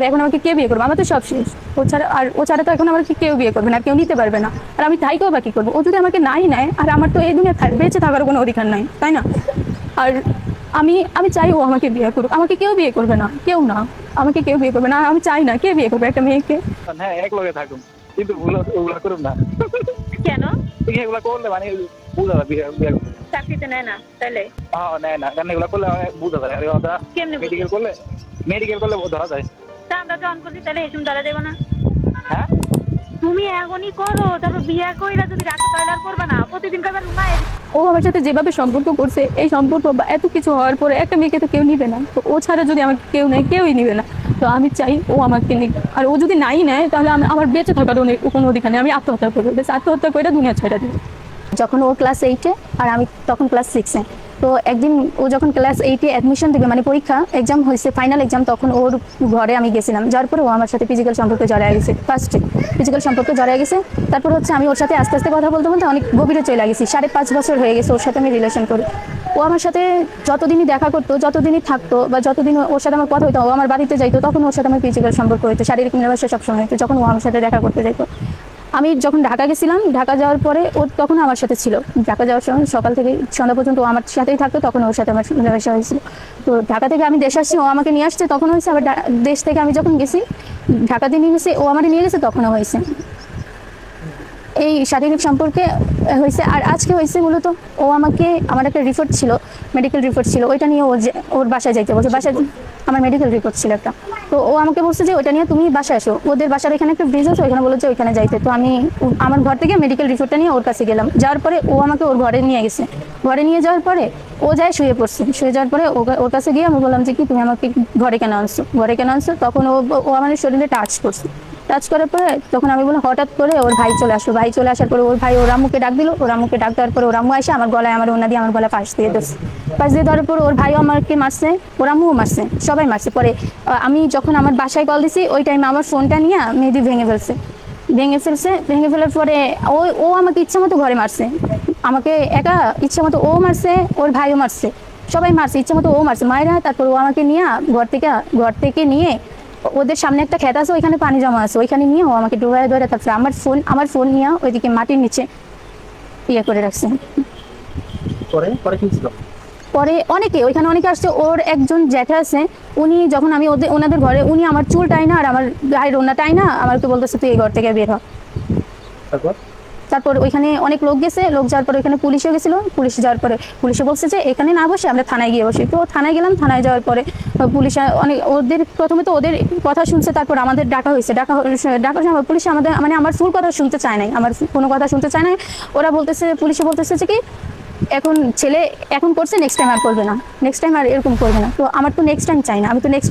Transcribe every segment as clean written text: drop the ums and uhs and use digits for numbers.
আর এখন আমাকে কে বিয়ে করবে? আমার তো সব শেষ। ও ছাড়া তো এখন আমাকে কেউ বিয়ে করবে না, কেউ নিতে পারবে না। আর আমি তাইকেও বা কি করবো? ও যদি আমাকে নাই নেয়, আর আমার তো এই দুনিয়া বেঁচে থাকার কোনো অধিকার নাই, তাই না? আর আমি আমি চাই ও আমাকে বিয়ে করুক। আমাকে কেউ বিয়ে করবে না, কেউ না। আমাকে কেউ বিয়ে করবে না, আমি চাই না। কে বিয়ে করবে একটা মেয়েকে? হ্যাঁ, এক লগে থাকুন, কিন্তু ওগুলা করুন না। কেন? এগুলা করলে মানে বুঝা যায় বিয়ে বিয়ে করতে। চাকরিতে নেয় না তাইলে? হ্যাঁ, নেয় না, কারণ এগুলা করলে বুঝা যায়। আর ওটা কেমনে বুঝবো? মেডিকেল করলে ধরা যায়। তা আমরা যখন করছি তাহলে এসম ধরা দেবো না? হ্যাঁ, তুমি এখনই করো, তারপর বিয়ে কইরা যদি রাখো তাহলে আর করবা না? প্রতিদিন করবে রুমায়? ও আমার সাথে যেভাবে সম্পর্ক করছে, এই সম্পর্ক বা এত কিছু হওয়ার পরে একটা মেয়েকে তো কেউ নিবে না। তো ও ছাড়া যদি আমাকে কেউ নেয়, কেউই নিবে না। তো আমি চাই ও আমাকে নিক। আর ও যদি নাই নেয়, তাহলে আমার বেঁচে থাকার কোনো অধিকার নেই। আমি আত্মহত্যা করবো, আত্মহত্যা করে দুনিয়া ছেড়ে দিই। যখন ও ক্লাস 8-এ আর আমি তখন ক্লাস 6-এ, তো একদিন ও যখন ক্লাস 8-এ অ্যাডমিশন দেবে, মানে পরীক্ষা এক্সাম হয়েছে, ফাইনাল এক্সাম, তখন ওর ঘরে আমি গেছিলাম। যার পরে ও আমার সাথে ফিজিক্যাল সম্পর্কে জড়ায় গেছে। ফার্স্টে ফিজিক্যাল সম্পর্কে জড়ায় গেছে। তারপর হচ্ছে আমি ওর সাথে আস্তে আস্তে কথা বলতে বলতে অনেক গভীরে চলে গেছি। 5.5 বছর হয়ে গেছে ওর সাথে আমি রিলেশন করি। ও আমার সাথে যতদিনই দেখা করতো, যতদিনই থাকতো, বা যতদিন ওর সাথে আমার কথা হইতো, ও আমার বাড়িতে যাইতো, তখন ওর সাথে আমার ফিজিক্যাল সম্পর্ক হইতো, শারীরিক মেলামেশা সবসময় হইতো যখন ও আমার সাথে দেখা করতে যাইতো। আমি যখন ঢাকা গেছিলাম, ঢাকা যাওয়ার পরে ও তখন আমার সাথে ছিল। ঢাকা যাওয়ার সময় সকাল থেকে সন্ধ্যা পর্যন্ত ও আমার সাথেই থাকতো, তখন ওর সাথে আমার মেলামেশা হয়েছিল। তো ঢাকা থেকে আমি দেশে আসছি, ও আমাকে নিয়ে আসছে, তখন হয়েছে। আবার দেশ থেকে আমি যখন গেছি, ঢাকাতে নিয়ে গেছি, ও আমার নিয়ে গেছে, তখনও হয়েছে। এই শারীরিক সম্পর্কে হয়েছে। আর আজকে হয়েছে মূলত ও আমাকে, আমার একটা রিপোর্ট ছিল, মেডিকেল রিপোর্ট ছিল, ওইটা নিয়ে ওর বাসায় যাইতে বলছে। বাসায় আমার মেডিকেল রিপোর্ট ছিল একটা, তো ও আমাকে বলছে যে ওইটা নিয়ে তুমি বাসায় আসো। ওদের বাসার এখানে একটা ব্রিজ আছে, ওইখানে বলেছে ওইখানে যাইতে। তো আমি আমার ঘর থেকে মেডিকেল রিপোর্টটা নিয়ে ওর কাছে গেলাম। যাওয়ার পরে ও আমাকে ওর ঘরে নিয়ে গেছে। ঘরে নিয়ে যাওয়ার পরে ও যায় শুয়ে পড়ছে। শুয়ে যাওয়ার পরে ওর কাছে গিয়ে আমি বললাম যে কি তুমি আমাকে ঘরে কেন আনছো, ঘরে কেন আনছো? তখন ও আমার শরীরে টাচ করছে। টাচ করার পরে তখন আমি বললাম, হঠাৎ করে ওর ভাই চলে আসলো। ভাই চলে আসার পরে ওর ভাই ওর আম্মুকে ডাক দিল। ওর আম্মুকে ডাক দেওয়ার পরে ওর আম্মু এসে আমার গলায়, আমার ওনা দিয়ে আমার গলায় পাশ দিয়ে দিচ্ছে। পাশ দিয়ে দেওয়ার পর ওর ভাইও আমাকে মারছে, ওর আম্মুও মারছে, সবাই মারছে। পরে আমি যখন আমার বাসায় কল দিছি, ওই টাইমে আমার ফোনটা নিয়ে মেহেদি ভেঙে ফেলার পরে ও আমাকে ইচ্ছা মতো ঘরে মারছে। আমাকে একা ইচ্ছা মতো ও মারছে, ওর ভাইও মারছে, সবাই মারছে, ইচ্ছা মতো ও মারছে মায়েরা। তারপর ও আমাকে নিয়ে ঘর থেকে নিয়ে ওদের সামনে একটা ক্ষেত আছে, ওইখানে পানি জমা আছে, ওইখানে নিয়ে ও আমাকে ডুবায় ধরে, তারপরে আমার ফোন নিয়ে ওইদিকে মাটির নিচে ইয়ে করে রাখছে। পরে ওইখানে অনেকে আসছে। ওর একজন জ্যাঠা আছে, উনি যখন আমি ওনাদের ঘরে, উনি আমার চুল টাইনা আর আমার গায়ের ওড়না টাইনা আমাকে বলতেছে তুই এই ঘর থেকে বের হ। তারপর ওইখানে অনেক লোক গেছে, লোক যাওয়ার পরে ওইখানে পুলিশও গেছিল। পুলিশ যাওয়ার পরে পুলিশে বলছে যে এখানে না বসে আমরা থানায় গিয়ে বসি। তো থানায় গেলাম। থানায় যাওয়ার পরে পুলিশ অনেক প্রথমে তো ওদের কথা শুনছে, তারপর আমাদের ডাকা হয়েছে। ডাকার সময় পুলিশ আমাদের, মানে আমার ফুল কথা শুনতে চায় নাই, আমার কোনো কথা শুনতে চায় নাই। ওরা বলতেছে, পুলিশে বলতেছে যে কি এখন ছেলে এখন করছে, নেক্সট টাইম আর করবে না, নেক্সট টাইম আর এরকম করবে না। তো আমার তো নেক্সট টাইম চাই না, আমি তো নেক্সট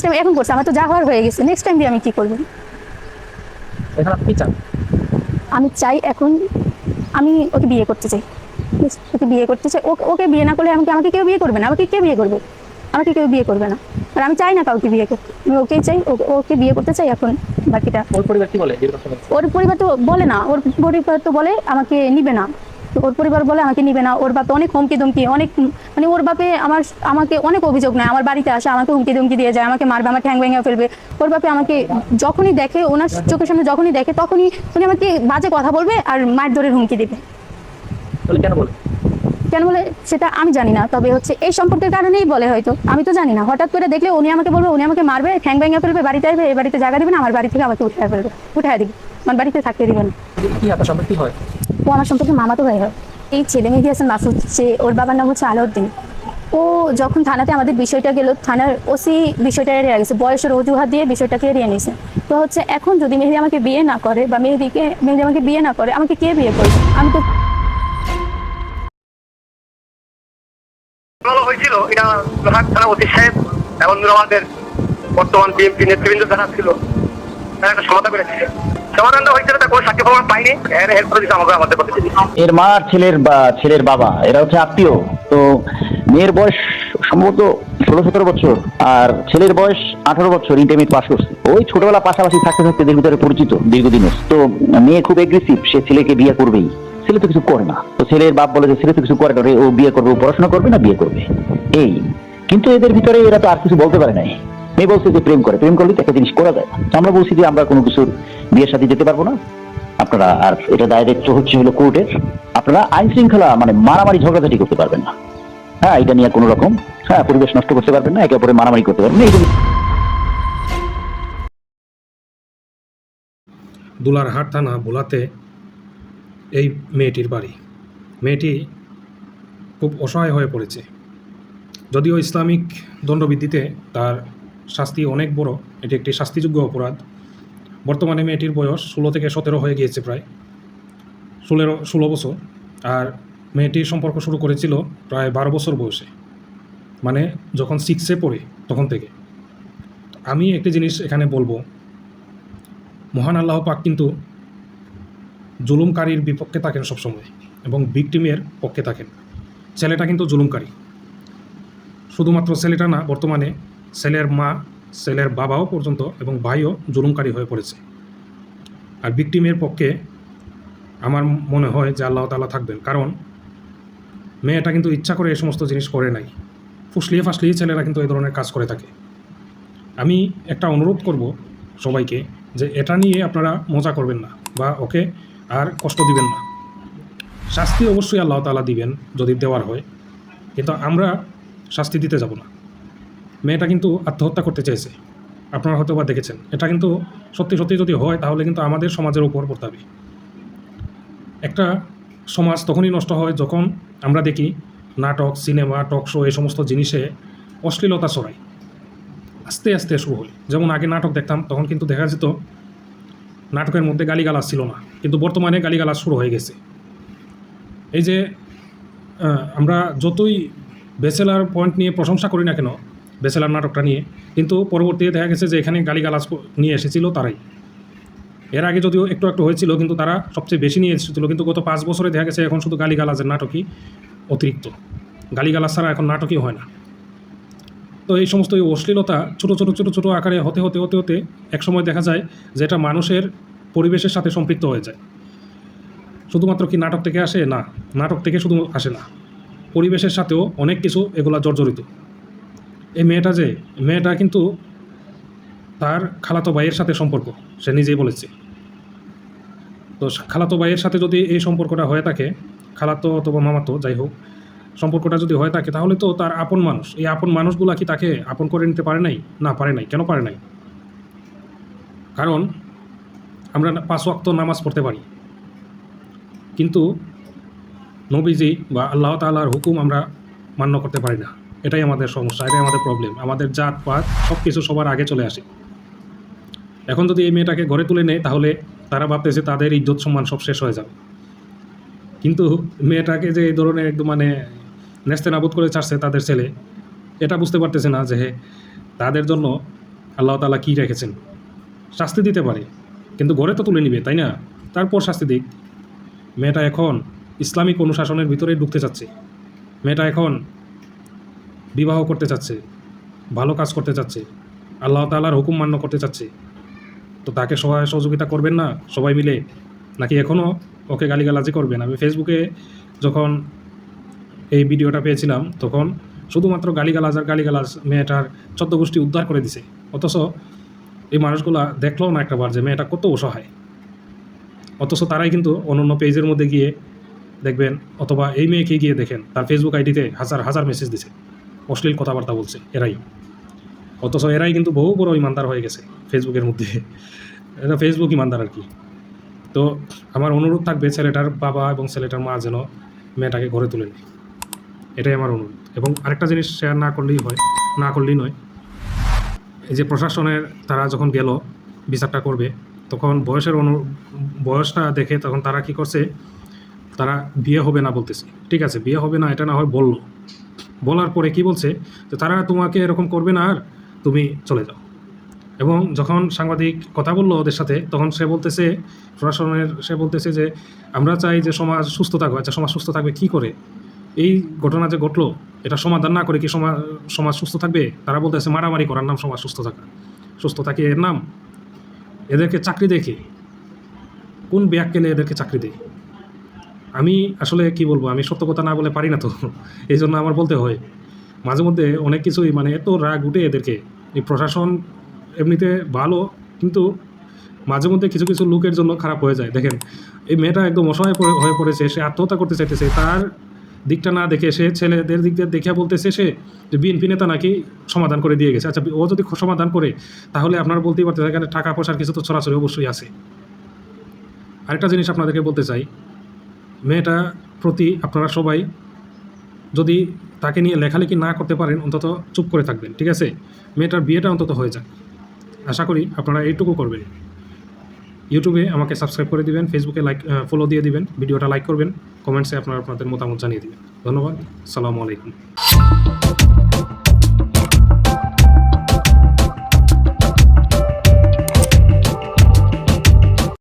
টাইম এখন করছে, আমার তো যা হওয়ার হয়ে গেছে, নেক্সট টাইম দিয়ে আমি কি করবো? আমি চাই এখন আমি ওকে বিয়ে করতে চাই। ওকে বিয়ে না করলে আমাকে কেউ বিয়ে করবে না। আমাকে কেউ বিয়ে করবে? আমাকে কেউ বিয়ে করবে না। আর আমি চাই না কাউকে বিয়ে করতে, আমি ওকেই চাই, ওকে বিয়ে করতে চাই। এখন বাকিটা ওর পরিবার কি বলে? ওর পরিবার তো বলে না, ওর পরিবার তো বলে আমাকে নিবে না। ওর পরিবার বলে আমাকে নিবে না। ওর বাপে অনেক হুমকি দুমকি, অনেক, মানে ওর বাপে আমাকে অনেক অভিযোগ নেয়। আমার বাড়িতে আসে, আমাকে হুমকি দুমকি দিয়ে যায়, আমাকে মারবে, আমার ঠ্যাং ভেঙে ফেলবে। ওর বাপে আমাকে যখনই দেখে, ওনার চোখের সামনে যখনই দেখে, তখনই উনি আমাকে বাজে কথা বলবে আর মায়ের ধরে হুমকি দিবে। কেন বলে সেটা আমি জানি না, তবে হচ্ছে এই সম্পর্কের কারণেই বলে, হয়তো আমি তো জানি না। হঠাৎ করে দেখলে উনি আমাকে বলবে, উনি আমাকে মারবে, ঠ্যাং ভেঙে ফেলবে, বাড়িতে আসবে, এই বাড়িতে জায়গা দিবে না, আমার বাড়ি থেকে আমাকে উঠায় দিবে, আমার বাড়িতে থাকতে দিবে না। ও আমার সম্পর্কে মামাতো ভাই হয়। এই ছেলে মেয়ে হাসান মাসুদ, ওর বাবার নাম হচ্ছে আলাউদ্দিন। ও যখন থানাতে আমাদের বিষয়টা গেল, থানার ওসি বিষয়টা এড়িয়ে গেছে, বয়সের অজুহাত দিয়ে বিষয়টাকে এড়িয়ে নিয়েছে। তো হচ্ছে এখন যদি মেহেদি আমাকে বিয়ে না করে, বা মেহেদি আমাকে বিয়ে না করে, আমাকে কে বিয়ে করবে? আমি তো ভালো হয়েছিল এটা লোহার থানা ওসি সাহেব এবং আমাদের বর্তমান বিএনপি নেতৃবৃন্দ যারা ছিল তারা একটা সমাধান করেছে। সমাধানটা হয়েছিল, তার কোনো সাক্ষী প্রমাণ পাইনি। আমাদের এর মা আর ছেলের বাবা এরা হচ্ছে আত্মীয়। তো মেয়ের বয়স সম্ভবত 16-17 বছর, আর ছেলের বয়স 18 বছর, ইন্টারমিডিয়েট পাস করছে। ওই ছোটবেলা পাশাপাশি থাকতে থাকতে এদের ভিতরে পরিচিত দীর্ঘদিনের। তো মেয়ে খুব এগ্রেসিভ, সে ছেলেকে বিয়ে করবেই। ছেলে তো কিছু করে না। তো ছেলের বাপ বলে যে ছেলে তো কিছু করে না, ও বিয়ে করবে, ও পড়াশোনা করবে না বিয়ে করবে, এই। কিন্তু এদের ভিতরে এরা তো আর কিছু বলতে পারে নাই। তো মেয়ে বলছে যে প্রেম করলে তো একটা জিনিস করা যায়। তো আমরা বলছি যে আমরা কোনো কিছুর বিয়ের সাথে যেতে পারবো না, আপনারা আর এটা ডাইরেক্ট হচ্ছে হলো কোর্টের, আপনারা আইন শৃঙ্খলা মানে মারামারি ঝগড়াঝাটি করতে পারবেন না। হ্যাঁ, এটা নিয়ে কোনো রকম পরিবেশ নষ্ট করতে পারবেন না, একে অপরে মারামারি করতে পারবেন না। এই জন্য দুলারহাট থানা ভোলাতে এই মেয়েটির বাড়ি। মেয়েটি খুব অসহায় হয়ে পড়েছে। যদিও ইসলামিক দণ্ডবিধিতে তার শাস্তি অনেক বড়, এটি একটি শাস্তিযোগ্য অপরাধ। বর্তমানে মেয়েটির বয়স 16 থেকে 17 হয়ে গিয়েছে, প্রায় 16 বছর। আর মেয়েটির সম্পর্ক শুরু করেছিল প্রায় 12 বছর বয়সে, মানে যখন 6-এ পড়ে তখন থেকে। আমি একটি জিনিস এখানে বলবো, মহান আল্লাহ পাক কিন্তু জুলুমকারীর বিপক্ষে থাকেন সবসময় এবং ভিকটিমের পক্ষে থাকেন। ছেলেটা কিন্তু জুলুমকারী, শুধুমাত্র ছেলেটা না, বর্তমানে ছেলের মা, ছেলের বাবাও পর্যন্ত এবং ভাইও জুলুমকারী হয়ে পড়েছে। আর ভিকটিমের পক্ষে আমার মনে হয় যে আল্লাহ তাআলা থাকবেন, কারণ মেয়েটা কিন্তু ইচ্ছা করে এই সমস্ত জিনিস করে নাই। ফুসলিয়ে ফাসলিয়ে ছেলেরা কিন্তু এই ধরনের কাজ করে থাকে। আমি একটা অনুরোধ করব সবাইকে যে এটা নিয়ে আপনারা মজা করবেন না বা ওকে আর কষ্ট দিবেন না। শাস্তি অবশ্যই আল্লাহ তাআলা দিবেন যদি দেওয়ার হয়, কিন্তু আমরা শাস্তি দিতে যাব না। মেয়েটা কিন্তু আত্মহত্যা করতে চেয়েছে, আপনারা হয়তো বা দেখেছেন। এটা কিন্তু সত্যি সত্যি যদি হয় তাহলে কিন্তু আমাদের সমাজের উপর পড়তে হবে। একটা সমাজ তখনই নষ্ট হয় যখন আমরা দেখি নাটক, সিনেমা, টক শো এই সমস্ত জিনিসে অশ্লীলতা ছড়ায়। আস্তে আস্তে শুরু হয়। যেমন আগে নাটক দেখতাম, তখন কিন্তু দেখা যেত নাটকের মধ্যে গালিগালাজ ছিল না, কিন্তু বর্তমানে গালিগালাজ শুরু হয়ে গেছে। এই যে আমরা যতই ব্যাচেলার পয়েন্ট নিয়ে প্রশংসা করি না কেন, ব্যাচেলার নাটকটা নিয়ে, কিন্তু পরবর্তীতে দেখা গেছে যে এখানে গালিগালাজ নিয়ে এসেছিল তারাই। এর আগে যদিও একটু একটু হয়েছিল, কিন্তু তারা সবচেয়ে বেশি নিয়ে এসেছিল। কিন্তু গত 5 বছরে দেখা গেছে এখন শুধু গালিগালাজের নাটকই অতিরিক্ত, গালিগালাজ ছাড়া এখন নাটকই হয় না। তো এই সমস্ত অশ্লীলতা ছোটো ছোটো ছোটো ছোটো আকারে হতে হতে হতে হতে একসময় দেখা যায় যে এটা মানুষের পরিবেশের সাথে সম্পৃক্ত হয়ে যায়। শুধুমাত্র কি নাটক থেকে আসে? না, নাটক থেকে শুধু আসে না, পরিবেশের সাথেও অনেক কিছু এগুলা জর্জরিত। এই মেয়েটা কিন্তু তার খালাতো ভাইয়ের সাথে সম্পর্ক, সে নিজেই বলেছে। তো খালাতো ভাইয়ের সাথে যদি এই সম্পর্কটা হয়ে থাকে, খালাতো অথবা মামাতো যাই হোক, সম্পর্কটা যদি হয়ে থাকে, তাহলে তো তার আপন মানুষ, এই আপন মানুষগুলা কি তাকে আপন করে নিতে পারে নাই? না, পারে নাই। কেন পারে নাই? কারণ আমরা 5 ওয়াক্ত নামাজ পড়তে পারি, কিন্তু নবীজি বা আল্লাহ তাআলার হুকুম আমরা মান্য করতে পারি না। এটাই আমাদের সমস্যা, এটাই আমাদের প্রবলেম। আমাদের জাত পাত সব কিছু সবার আগে চলে আসে। এখন যদি এই মেয়েটাকে ঘরে তুলে নেয়, তাহলে তারা ভাবতেছে তাদের ইজ্জত সম্মান সব শেষ হয়ে যাবে। কিন্তু মেয়েটাকে যে এই ধরনের একদম মানে নেস্তেনাবুদ করে ছাড়ছে তাদের ছেলে, এটা বুঝতে পারতেছে না যে তাদের জন্য আল্লাহ তাআলা কী রেখেছেন। শাস্তি দিতে পারে, কিন্তু ঘরে তো তুলে নিবে, তাই না? তারপর শাস্তি দিক। মেয়েটা এখন ইসলামিক অনুশাসনের ভিতরে ঢুকতে চাচ্ছে, মেয়েটা এখন বিবাহ করতে চাচ্ছে, ভালো কাজ করতে চাচ্ছে, আল্লাহ তাআলার হুকুম মান্য করতে চাচ্ছে। তো তাকে সবাই সহযোগিতা করবেন না সবাই মিলে, নাকি এখনও ওকে গালিগালাজি করবেন? আমি ফেসবুকে যখন এই ভিডিওটা পেয়েছিলাম তখন শুধুমাত্র গালিগালাজ আর গালিগালাজ, মেয়েটার 14 গোষ্ঠী উদ্ধার করে দিছে। অথচ এই মানুষগুলা দেখলো না একটাবার যে মেয়েটা কত অসহায়। অথচ তারাই কিন্তু অন্য পেজের মধ্যে গিয়ে দেখবেন, অথবা এই মেয়েকে গিয়ে দেখেন তার ফেসবুক আইডিতে হাজার হাজার মেসেজ দিছে, অশ্লীল কথাবার্তা বলছে এরাই। অথচ এরাই কিন্তু বহু বড় ইমানদার হয়ে গেছে ফেসবুকের মধ্যে। এটা ফেসবুক ইমানদার আর কি। তো আমার অনুরোধ থাকবে ছেলেটার বাবা এবং ছেলেটার মা যেন মেয়েটাকে ঘরে তুলে নেয়, এটাই আমার অনুরোধ। এবং আরেকটা জিনিস শেয়ার না করলেই নয়, এই যে প্রশাসনের তারা যখন গেল বিচারটা করবে, তখন বয়সটা দেখে তখন তারা কি করছে, তারা বিয়ে হবে না বলতেছে। ঠিক আছে, বিয়ে হবে না এটা না হয় বললো, বলার পরে কি বলছে যে তারা তোমাকে এরকম করবে না, আর তুমি চলে যাও। এবং যখন সাংবাদিক কথা বললো ওদের সাথে, তখন সে বলতেছে যে আমরা চাই যে সমাজ সুস্থ থাকবে। আচ্ছা, সমাজ সুস্থ থাকবে কি করে? এই ঘটনা যে ঘটলো এটা সমাধান না করে কি সমাজ সুস্থ থাকবে? তারা বলতেছে মারামারি করার নাম সমাজ সুস্থ থাকা, সুস্থ থাকে এর নাম। এদেরকে চাকরি দেখে কোন ব্যাককেলে এদেরকে চাকরি দেয়? আমি আসলে কি বলবো, আমি সত্য কথা না বলে পারি না, তো এই জন্য আমার বলতে হয়। মাঝে মধ্যে অনেক কিছুই মানে এত রাগ উঠে এদেরকে এই প্রশাসন এমনিতে ভালো, কিন্তু মাঝে মধ্যে কিছু কিছু লোকের জন্য খারাপ হয়ে যায়। দেখেন এই মেয়েটা একদম অসহায় হয়ে পড়েছে, সে আত্মহত্যা করতে চাইতেছে, তার দিকটা না দেখে সে ছেলেদের দিক দিয়ে দেখে বলতেছে সে যে বিএনপি নেতা নাকি সমাধান করে দিয়ে গেছে। আচ্ছা, ও যদি সমাধান করে তাহলে আপনারা বলতেই পারতেন এখানে টাকা পয়সার কিছু তো ছড়াছড়ি অবশ্যই আছে। আরেকটা জিনিস আপনাদেরকে বলতে চাই, মেয়েটা প্রতি আপনারা সবাই যদি তাকে নিয়ে লেখালেখি না করতে পারেন অন্তত চুপ করে থাকবেন, ঠিক আছে? মেয়েটার বিয়েটা অন্তত হয়ে যাক, আশা করি আপনারা এইটুকু করবেন। ইউটিউবে আমাকে সাবস্ক্রাইব করে দিবেন, ফেসবুকে ফলো দিয়ে দিবেন, ভিডিওটা লাইক করবেন, কমেন্টসে আপনারা আপনাদের মতামত জানিয়ে দিবেন। ধন্যবাদ, আসসালামু আলাইকুম।